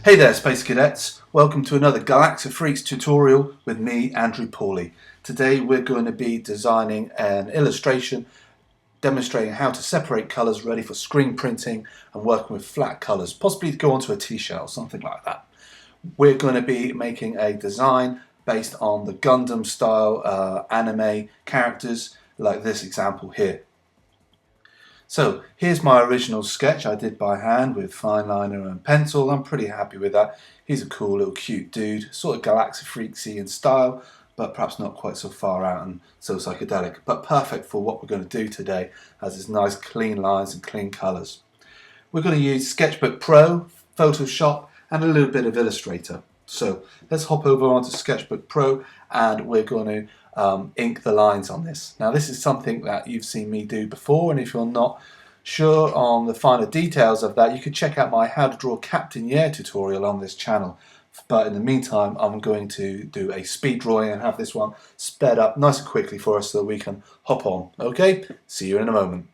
Hey there Space Cadets, welcome to another GalaXafreaks tutorial with me, Andrew Pauly. Today we're going to be designing an illustration demonstrating how to separate colours ready for screen printing and working with flat colours, possibly to go onto a t-shirt or something like that. We're going to be making a design based on the Gundam style anime characters like this example here. So here's my original sketch I did by hand with fine liner and pencil. I'm pretty happy with that. He's a cool little cute dude, sort of GalaXafreaksy in style, but perhaps not quite so far out and so psychedelic, but perfect for what we're going to do today, as it's nice clean lines and clean colours. We're going to use Sketchbook Pro, Photoshop and a little bit of Illustrator. So let's hop over onto Sketchbook Pro and we're going to ink the lines on this. Now this is something that you've seen me do before, and if you're not sure on the finer details of that, you can check out my How to Draw Captain Yeah tutorial on this channel. But in the meantime, I'm going to do a speed drawing and have this one sped up nice and quickly for us so that we can hop on. Okay, see you in a moment.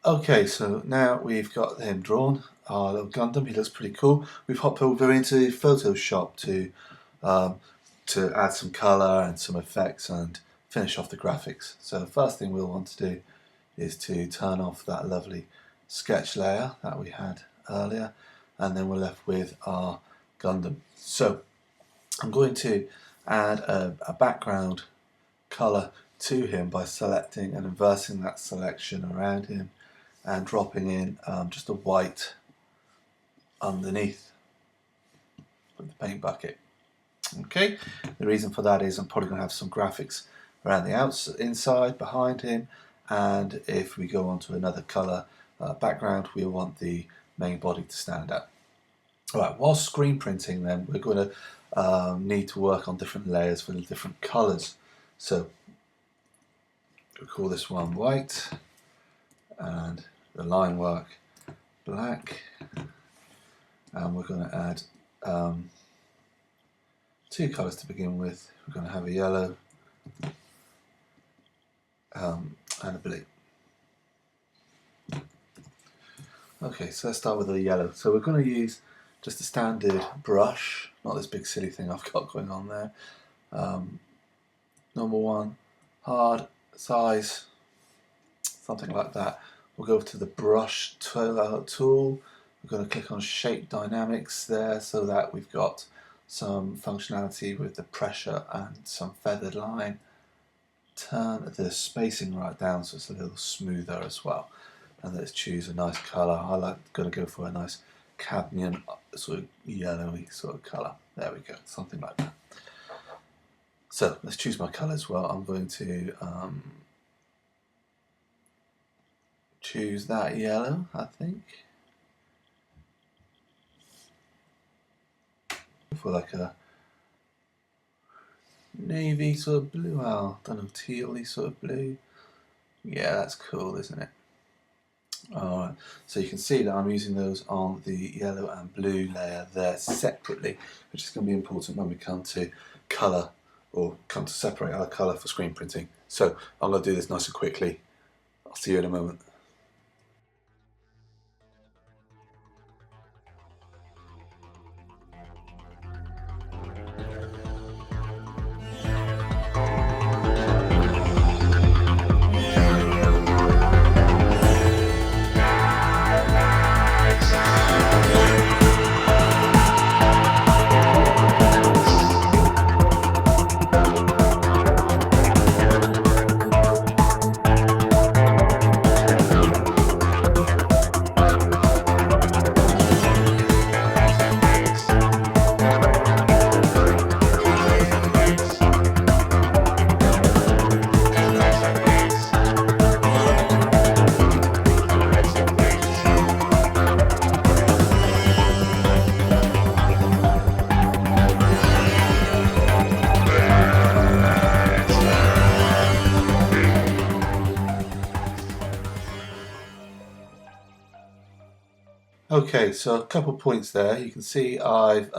Okay, so now we've got him drawn, our little Gundam. He looks pretty cool. We've hopped over into Photoshop to add some colour and some effects and finish off the graphics. So the first thing we'll want to do is to turn off that lovely sketch layer that we had earlier, and then we're left with our Gundam. So I'm going to add a background colour to him by selecting and inversing that selection around him and dropping in just a white underneath with the paint bucket. Okay, the reason for that is I'm probably going to have some graphics around the inside behind him, and if we go on to another colour background, we want the main body to stand out. Alright, while screen printing then, we're going to need to work on different layers for the different colours. So we'll call this one white and the line work black, and we're going to add two colours to begin with. We're going to have a yellow and a blue. Okay, so let's start with the yellow. So we're going to use just a standard brush, not this big silly thing I've got going on there. Number one, hard size, something like that. We'll go to the brush tool. We're going to click on shape dynamics there so that we've got some functionality with the pressure and some feathered line. Turn the spacing right down so it's a little smoother as well. And let's choose a nice colour. I'm going to go for a nice cadmium sort of yellowy sort of colour. There we go, something like that. So let's choose my colour as well. I'm going to choose that yellow, I think, for like a navy sort of blue. I don't know, tealy sort of blue. Yeah, that's cool, isn't it? Alright, so you can see that I'm using those on the yellow and blue layer there separately, which is going to be important when we come to colour, or come to separate our colour for screen printing. So I'm going to do this nice and quickly. I'll see you in a moment. Okay, so a couple points there. You can see I've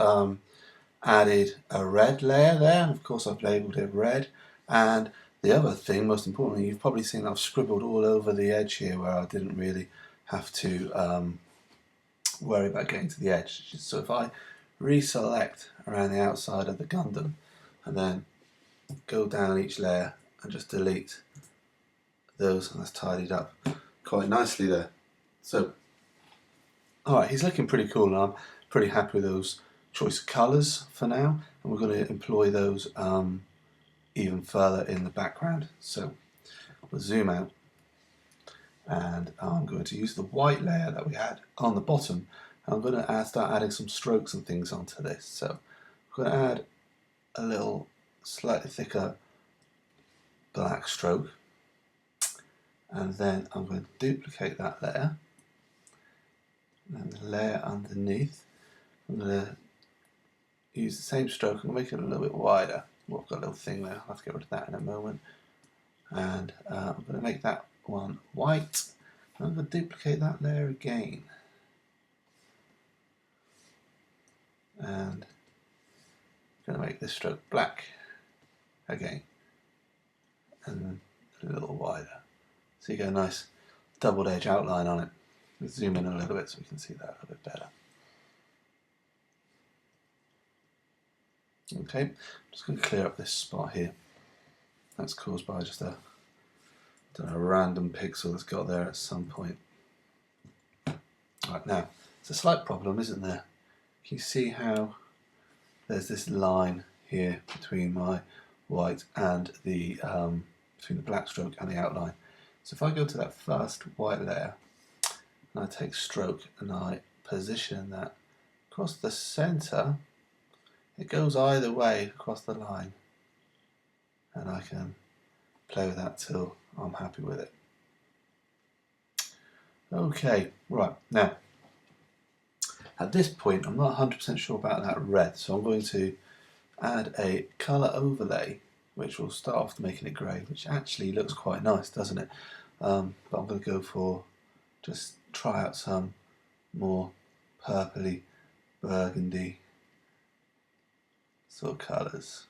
added a red layer there. Of course, I've labelled it red. And the other thing, most importantly, you've probably seen I've scribbled all over the edge here where I didn't really have to worry about getting to the edge. So if I reselect around the outside of the Gundam and then go down each layer and just delete those, and that's tidied up quite nicely there. So, alright, he's looking pretty cool, and I'm pretty happy with those choice of colours for now, and we're going to employ those even further in the background. So we'll zoom out, and I'm going to use the white layer that we had on the bottom, and I'm going to start adding some strokes and things onto this. So I'm going to add a little slightly thicker black stroke, and then I'm going to duplicate that layer, and the layer underneath I'm going to use the same stroke and make it a little bit wider. Well, I've got a little thing there, I'll have to get rid of that in a moment. And I'm going to make that one white. I'm going to duplicate that layer again. And I'm going to make this stroke black again. And a little wider. So you get a nice doubled edge outline on it. Let's zoom in a little bit so we can see that a little bit better. Okay, I'm just going to clear up this spot here. That's caused by just a random pixel that's got there at some point. Right, now, it's a slight problem, isn't there? Can you see how there's this line here between my white and the between the black stroke and the outline? So if I go to that first white layer and I take stroke and I position that across the center, it goes either way across the line, and I can play with that till I'm happy with it. Okay, right, now at this point I'm not 100% sure about that red, so I'm going to add a colour overlay which will start off making it grey, which actually looks quite nice, doesn't it? But I'm going to go for just try out some more purpley burgundy sort of colours.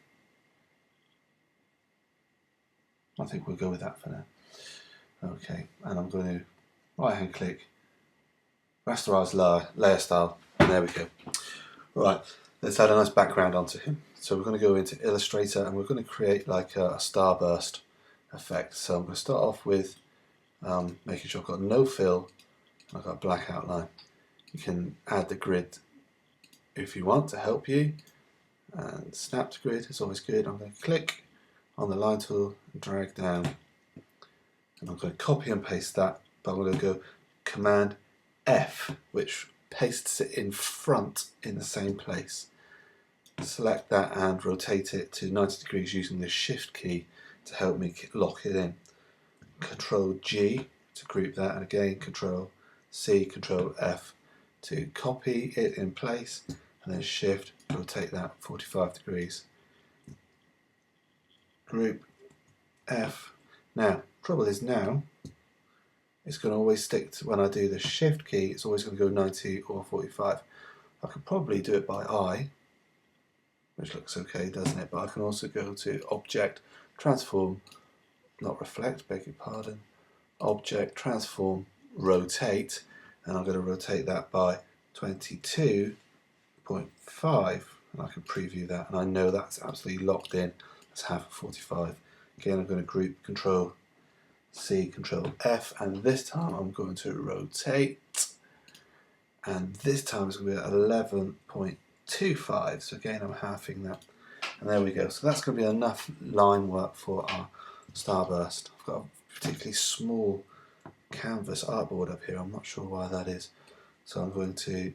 I think we'll go with that for now. Okay, and I'm going to right hand click, rasterize layer style, and there we go. Right, let's add a nice background onto him. So we're going to go into Illustrator and we're going to create like a starburst effect. So I'm going to start off with making sure I've got no fill and I've got a black outline. You can add the grid if you want to help you, and snap to grid is always good. I'm going to click on the line tool and drag down, and I'm going to copy and paste that, but I'm going to go Command F, which pastes it in front in the same place. Select that and rotate it to 90 degrees using the Shift key to help me lock it in. Control G to group that, and again Control C, Control F to copy it in place, and then Shift, rotate that 45 degrees. Group F. Now, trouble is now, it's going to always stick to, when I do the Shift key, it's always going to go 90 or 45. I could probably do it by eye, which looks okay, doesn't it? But I can also go to Object, Transform, not Reflect, beg your pardon, Object, Transform, Rotate, and I'm going to rotate that by 22.5, and I can preview that, and I know that's absolutely locked in. Let's have 45. Again, I'm going to group Control C, Control F, and this time I'm going to rotate, and this time it's going to be at 11.25. So again, I'm halving that, and there we go. So that's going to be enough line work for our starburst. I've got a particularly small canvas artboard up here. I'm not sure why that is. So I'm going to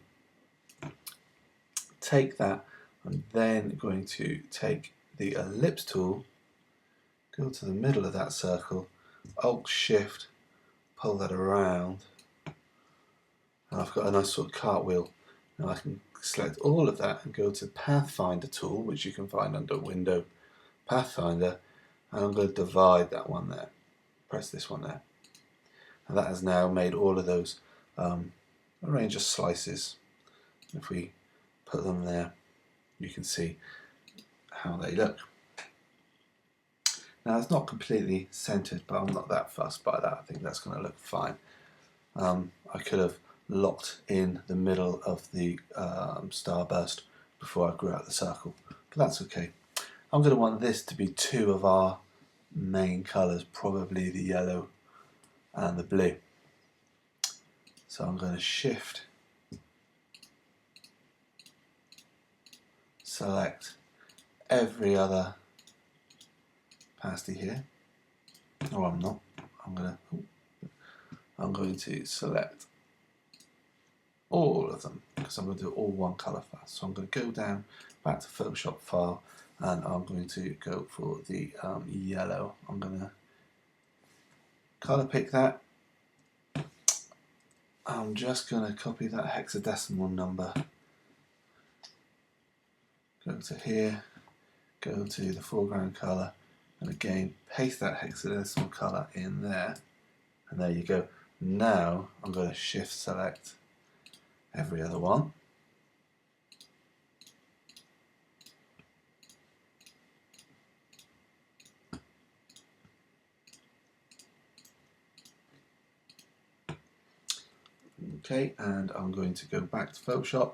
take that. I'm then going to take the ellipse tool, go to the middle of that circle, Alt Shift, pull that around, and I've got a nice sort of cartwheel. Now I can select all of that and go to Pathfinder tool, which you can find under Window, Pathfinder, and I'm going to divide that one there. Press this one there. And that has now made all of those a range of slices. If we put them there, you can see how they look. Now it's not completely centered, but I'm not that fussed by that. I think that's going to look fine. I could have locked in the middle of the starburst before I grew out the circle, but that's okay. I'm going to want this to be two of our main colours, probably the yellow and the blue. So I'm going to shift, select every other pasty here. No, I'm not. I'm going to select all of them because I'm going to do all one colour first. So I'm going to go down back to Photoshop file and I'm going to go for the yellow. I'm going to colour pick that. I'm just going to copy that hexadecimal number. Go to here, go to the foreground colour, and again paste that hexadecimal colour in there, and there you go. Now I'm going to shift select every other one. Okay, and I'm going to go back to Photoshop,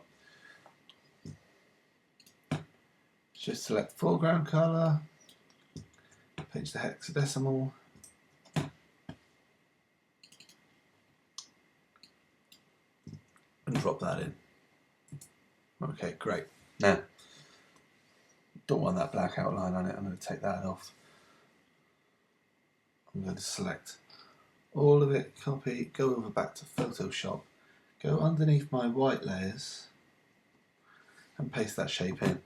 shift select foreground colour, pinch the hexadecimal, and drop that in. Okay, great. Now, don't want that black outline on it, I'm going to take that off. I'm going to select all of it, copy, go over back to Photoshop, go underneath my white layers and paste that shape in.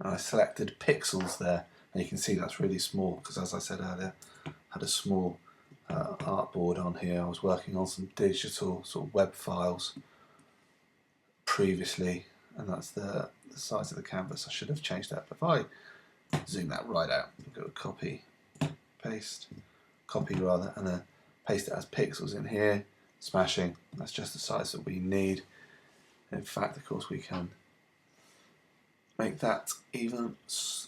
And I selected pixels there, and you can see that's really small because, as I said earlier, I had a small artboard on here. I was working on some digital sort of web files previously, and that's the size of the canvas. I should have changed that, but if I zoom that right out, go to copy, paste, copy rather, and then paste it as pixels in here, smashing. That's just the size that we need. In fact, of course, we can make that even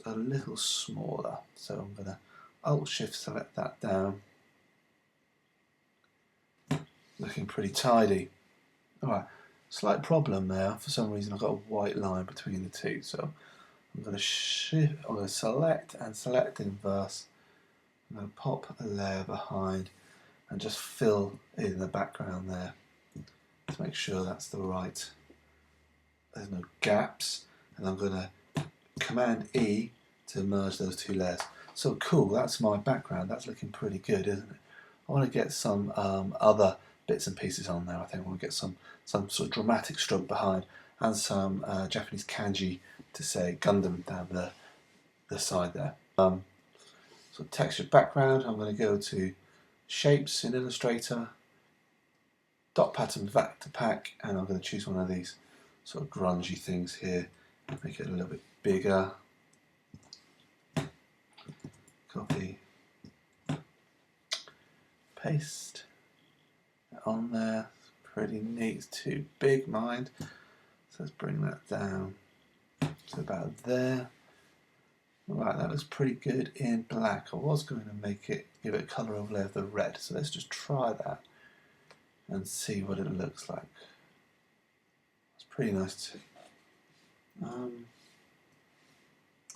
a little smaller. So I'm going to Alt Shift select that down. Looking pretty tidy. Alright, slight problem there. For some reason I've got a white line between the two. So I'm going to select and select inverse. I'm going to pop a layer behind and just fill in the background there to make sure that's the right, there's no gaps, and I'm going to Command E to merge those two layers. So cool, that's my background. That's looking pretty good, isn't it? I want to get some other bits and pieces on there. I think I want to get some sort of dramatic stroke behind and some Japanese kanji to say Gundam down the side there. So textured background, I'm going to go to Shapes in Illustrator, Dot Pattern Vector Pack, and I'm going to choose one of these sort of grungy things here, make it a little bit bigger. Copy, paste on there. Pretty neat, too big, mind. So let's bring that down to about there. Right, that looks pretty good in black. I was going to give it a colour overlay of the red, so let's just try that and see what it looks like. It's pretty nice too.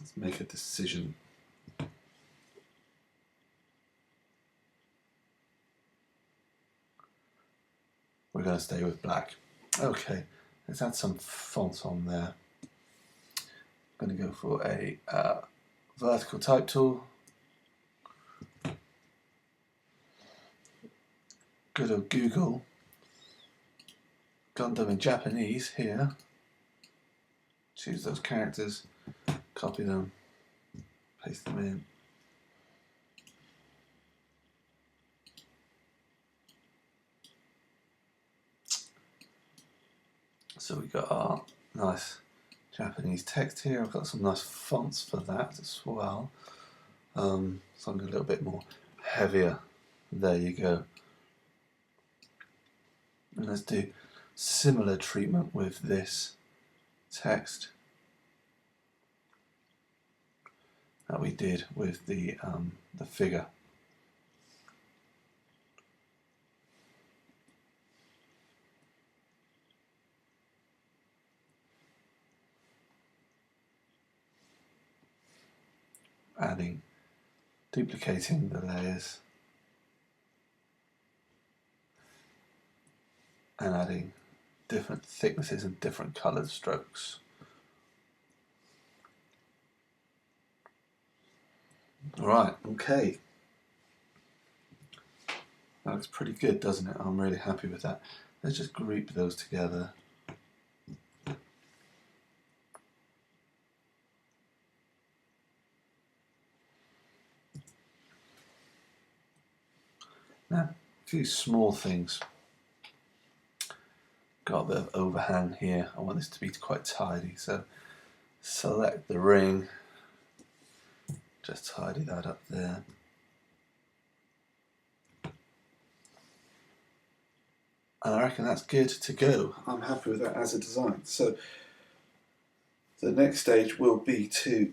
Let's make a decision. We're going to stay with black. Okay, let's add some font on there. I'm going to go for a vertical type tool. Go to Google, Gundam in Japanese here. Choose those characters, copy them, paste them in. So we got our nice Japanese text here. I've got some nice fonts for that as well. Something a little bit more heavier. There you go. And let's do similar treatment with this text that we did with the figure. Duplicating the layers and adding different thicknesses and different coloured strokes. Alright, okay. That looks pretty good, doesn't it? I'm really happy with that. Let's just group those together. Now, a few small things. Got a bit of overhang here. I want this to be quite tidy, so select the ring, just tidy that up there. And I reckon that's good to go. I'm happy with that as a design. So the next stage will be to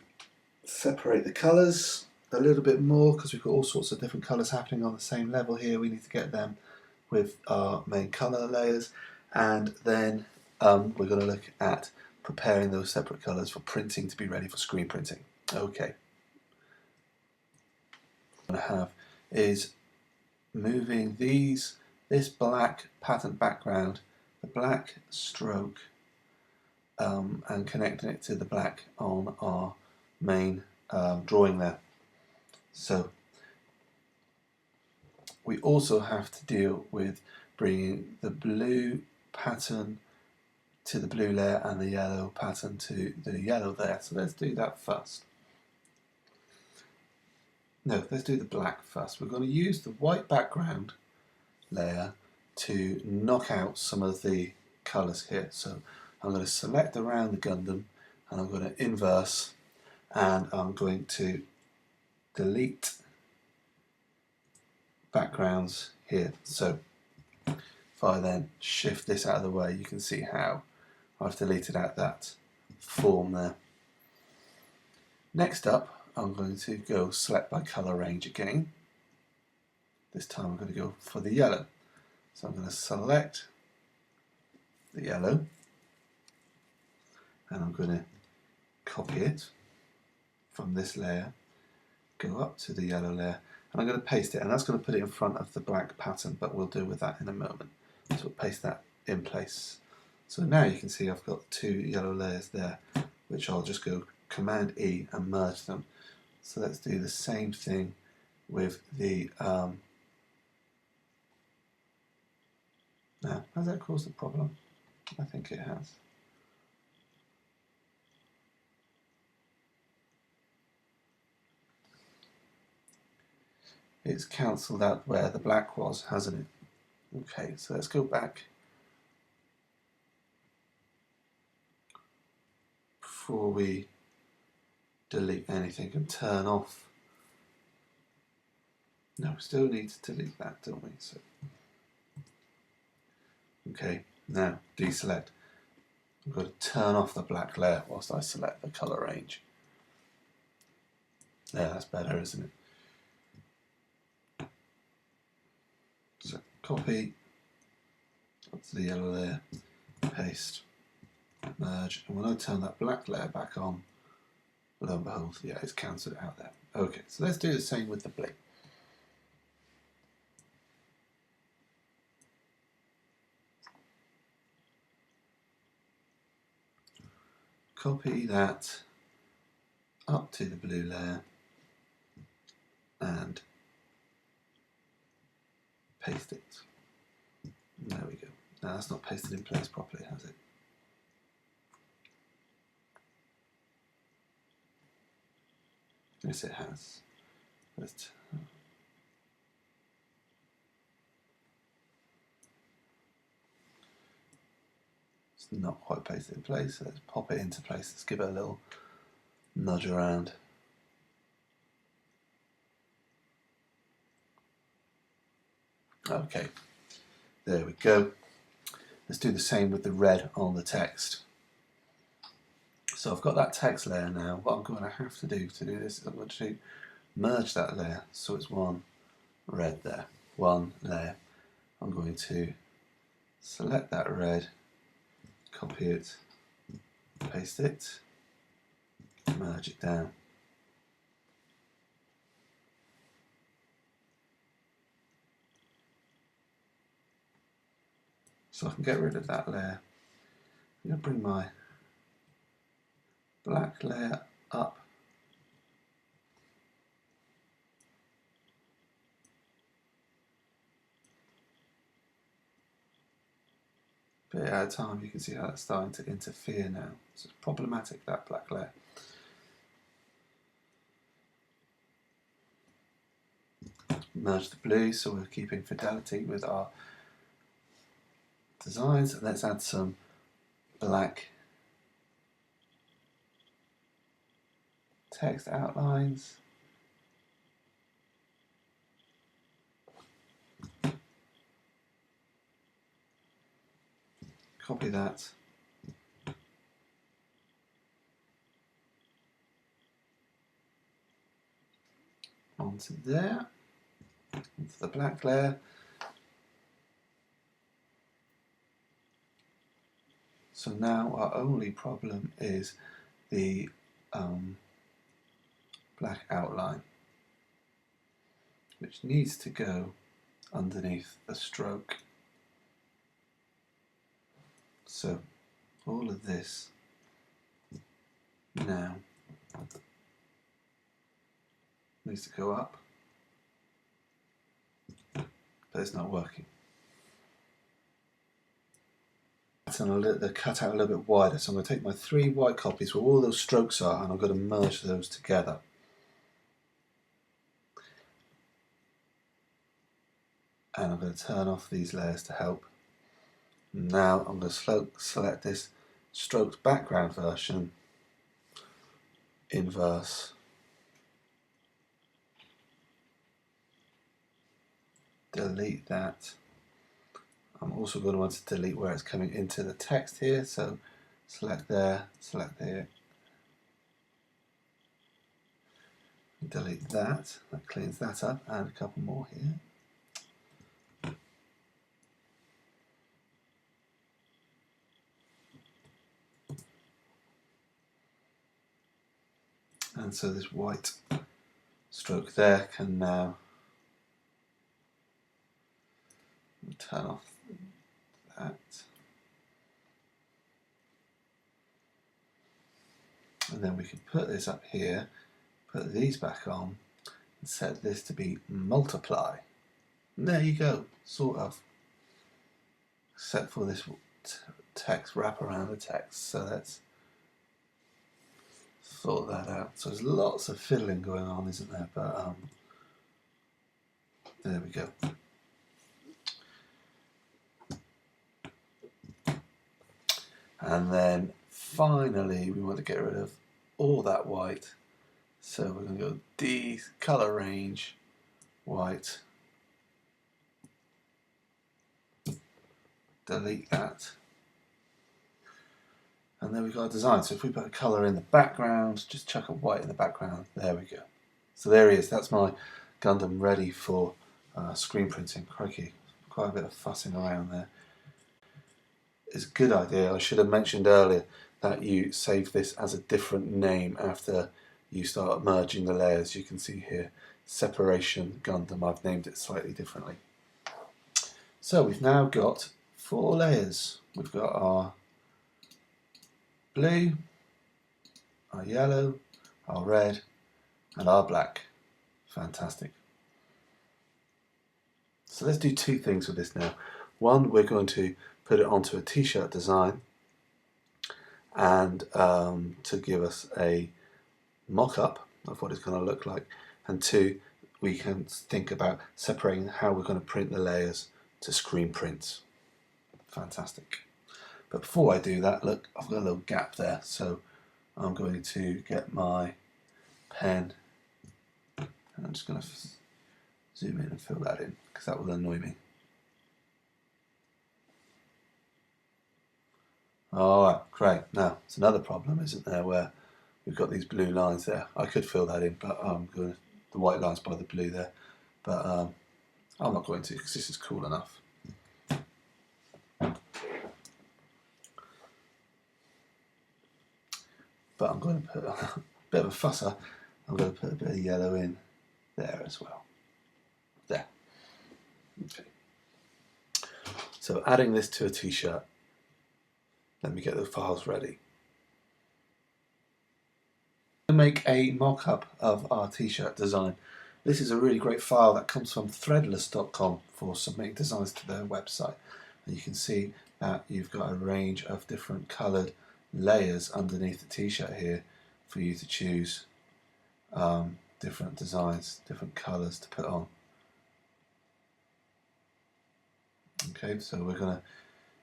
separate the colours a little bit more, because we've got all sorts of different colours happening on the same level here. We need to get them with our main colour layers, and then we're going to look at preparing those separate colours for printing to be ready for screen printing. Okay. What I'm going to have is moving this black pattern background, the black stroke, and connecting it to the black on our main drawing there. So we also have to deal with bringing the blue pattern to the blue layer and the yellow pattern to the yellow there. So let's do that first. No, let's do the black first. We're going to use the white background layer to knock out some of the colours here. So I'm going to select around the Gundam, and I'm going to inverse, and I'm going to delete backgrounds here. So if I then shift this out of the way, you can see how I've deleted out that form there. Next up, I'm going to go select by colour range again. This time I'm going to go for the yellow. So I'm going to select the yellow, and I'm going to copy it from this layer, go up to the yellow layer, and I'm going to paste it, and that's going to put it in front of the black pattern, but we'll deal with that in a moment. So we'll paste that in place. So now you can see I've got two yellow layers there, which I'll just go Command E and merge them. So let's do the same thing with the now, has that caused a problem? I think it has. It's cancelled out where the black was, hasn't it? Okay, so let's go back. Before we delete anything and turn off. No, we still need to delete that, don't we? So, okay, now deselect. I've got to turn off the black layer whilst I select the colour range. Yeah, that's better, isn't it? So copy up to the yellow layer, paste, merge, and when I turn that black layer back on, lo and behold, yeah, it's cancelled out there. Okay, so let's do the same with the blue. Copy that up to the blue layer and paste it. There we go. Now that's not pasted in place properly, has it? Yes, it has. It's not quite pasted in place, so let's pop it into place. Let's give it a little nudge around. Okay, there we go. let's do the same with the red on the text. So I've got that text layer now. What I'm going to have to do this is I'm going to merge that layer so it's one red there, one layer. I'm going to select that red, copy it, paste it, merge it down. So I can get rid of that layer. I'm going to bring my black layer up. Bit at a time, you can see how it's starting to interfere now. So it's problematic, that black layer. Merge the blue so we're keeping fidelity with our designs, and let's add some black text outlines. Copy that. Onto there, onto the black layer. So now our only problem is the black outline, which needs to go underneath the stroke. So all of this now needs to go up, but it's not working. And the cut out a little bit wider, so I'm going to take my 3 white copies where all those strokes are and I'm going to merge those together. And I'm going to turn off these layers to help. Now I'm going to select this stroked background version, inverse, delete that. I'm also going to want to delete where it's coming into the text here, so select there, select there, delete that. That cleans that up, and a couple more here. And so this white stroke there can now turn off that. And then we can put this up here, put these back on, and set this to be multiply. And there you go, sort of. Except for this text, wrap around the text. So let's sort that out. So there's lots of fiddling going on, isn't there? But there we go. And then finally we want to get rid of all that white. So we're going to go D, color range, white. Delete that. And then we've got a design. So if we put a colour in the background, just chuck a white in the background, there we go. So there he is, that's my Gundam ready for screen printing. Crikey, quite a bit of fussing around there. It's a good idea. I should have mentioned earlier that you save this as a different name after you start merging the layers. You can see here, Separation Gundam. I've named it slightly differently. So we've now got 4 layers. We've got our blue, our yellow, our red, and our black. Fantastic. So let's do 2 things with this now. One, we're going to put it onto a t-shirt design and to give us a mock-up of what it's going to look like. And 2, we can think about separating how we're going to print the layers to screen prints. Fantastic. But before I do that, look, I've got a little gap there, so I'm going to get my pen and I'm just going to zoom in and fill that in because that will annoy me. Alright, great. Now, it's another problem, isn't there, where we've got these blue lines there. I could fill that in, but I'm going to, the white lines by the blue there. But I'm not going to, because this is cool enough. But I'm going to put a bit of a fusser. I'm going to put a bit of yellow in there as well. There. Okay. So adding this to a t-shirt. Let me get the files ready. To make a mock-up of our t-shirt design. This is a really great file that comes from threadless.com for submitting designs to their website. And you can see that you've got a range of different coloured layers underneath the t-shirt here for you to choose different designs, different colours to put on. Okay, so we're going to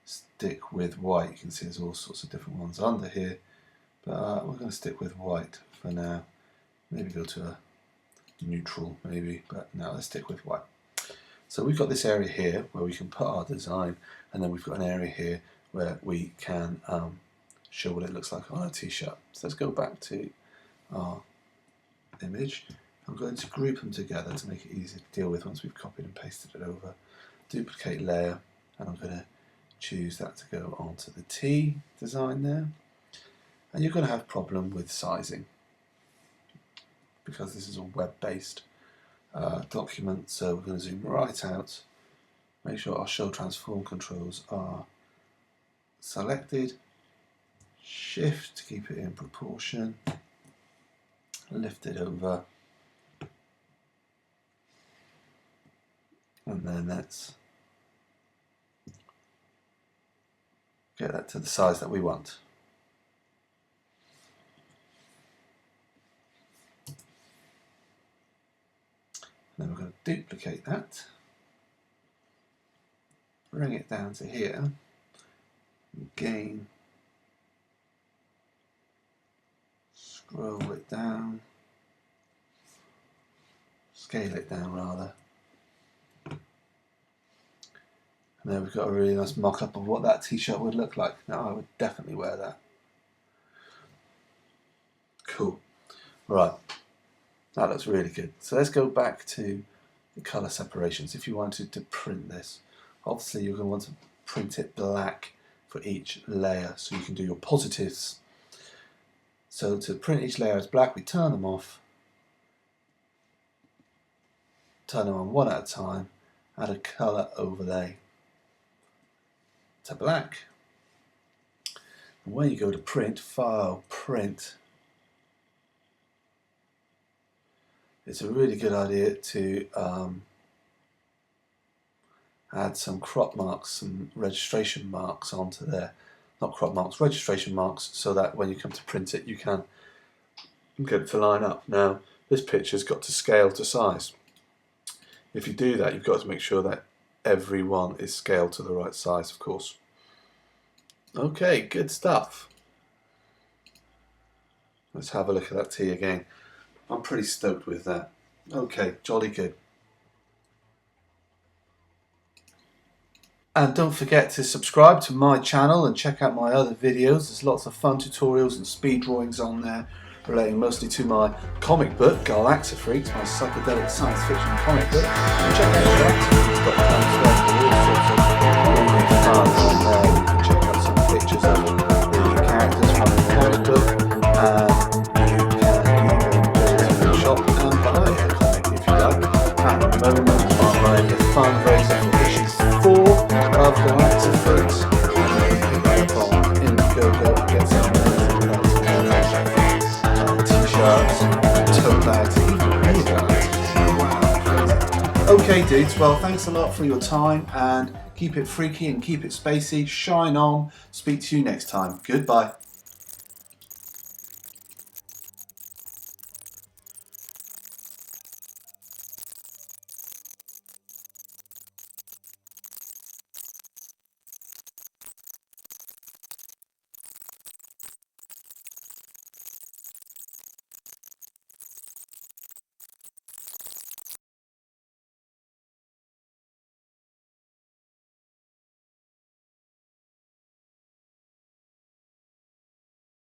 stick with white. You can see there's all sorts of different ones under here, but we're going to stick with white for now. Maybe go to a neutral maybe, but no, let's stick with white. So we've got this area here where we can put our design, and then we've got an area here where we can show what it looks like on a t-shirt. So let's go back to our image. I'm going to group them together to make it easier to deal with once we've copied and pasted it over. Duplicate layer, and I'm going to choose that to go onto the T design there. And you're going to have a problem with sizing because this is a web-based document. So we're going to zoom right out, make sure our show transform controls are selected, shift to keep it in proportion, lift it over, and then let's get that to the size that we want. Then we're going to duplicate that, bring it down to here, again, scroll it down, scale it down rather. And there we've got a really nice mock-up of what that t-shirt would look like. Now I would definitely wear that. Cool. Right, that looks really good. So let's go back to the colour separations. If you wanted to print this, obviously you're going to want to print it black for each layer so you can do your positives. So to print each layer as black, we turn them off, turn them on one at a time, add a colour overlay to black. And when you go to print, file, print, it's a really good idea to add some crop marks, some registration marks onto there. Not crop marks, registration marks, so that when you come to print it you can get it to line up. Now this picture's got to scale to size. If you do that, you've got to make sure that every one is scaled to the right size, of course. Okay, good stuff. Let's have a look at that T again. I'm pretty stoked with that. Okay, jolly good. And don't forget to subscribe to my channel and check out my other videos. There's lots of fun tutorials and speed drawings on there relating mostly to my comic book, GalaXafreaks, my psychedelic science fiction comic book. And check out GalaXafreaks.com for all sorts of really fun on there. You can check out some pictures of the characters from the comic book, and you can even go to the shop and buy a comic if you like. At the moment I'm running a fundraiser for issue 4 of GalaXafreaks. Indiegogo and get some t-shirts, tote bags, even penny bags. Okay dudes, well thanks a lot for your time, and keep it freaky and keep it spacey. Shine on. Speak to you next time. Goodbye.